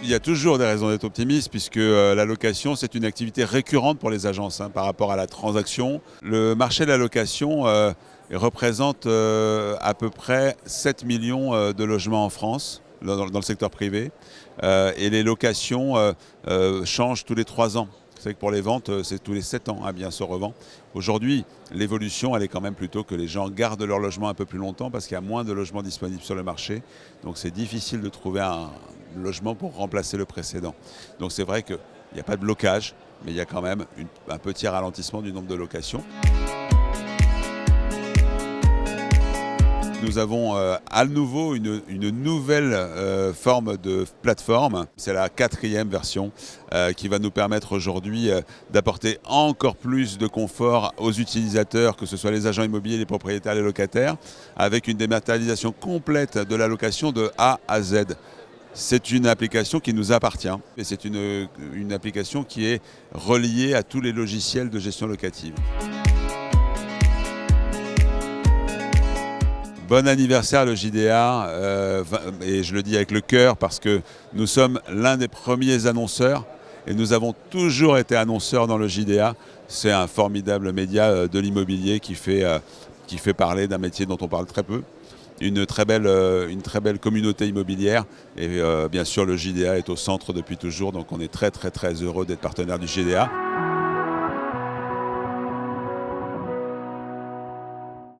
Il y a toujours des raisons d'être optimiste puisque la location, c'est une activité récurrente pour les agences par rapport à la transaction. Le marché de la location représente à peu près 7 millions de logements en France, dans le secteur privé. Et les locations changent tous les 3 ans. C'est vrai que pour les ventes, c'est tous les 7 ans, bien se revend. Aujourd'hui, l'évolution, elle est quand même plutôt que les gens gardent leur logement un peu plus longtemps parce qu'il y a moins de logements disponibles sur le marché. Donc c'est difficile de trouver un logement pour remplacer le précédent. Donc c'est vrai qu'il n'y a pas de blocage, mais il y a quand même un petit ralentissement du nombre de locations. Nous avons à nouveau une nouvelle forme de plateforme. C'est la 4e version qui va nous permettre aujourd'hui d'apporter encore plus de confort aux utilisateurs, que ce soit les agents immobiliers, les propriétaires, les locataires, avec une dématérialisation complète de la location de A à Z. C'est une application qui nous appartient et c'est une application qui est reliée à tous les logiciels de gestion locative. Bon anniversaire le JDA, et je le dis avec le cœur parce que nous sommes l'un des premiers annonceurs et nous avons toujours été annonceurs dans le JDA. C'est un formidable média de l'immobilier qui fait parler d'un métier dont on parle très peu. Une très belle communauté immobilière et bien sûr le JDA est au centre depuis toujours, donc on est très heureux d'être partenaire du JDA.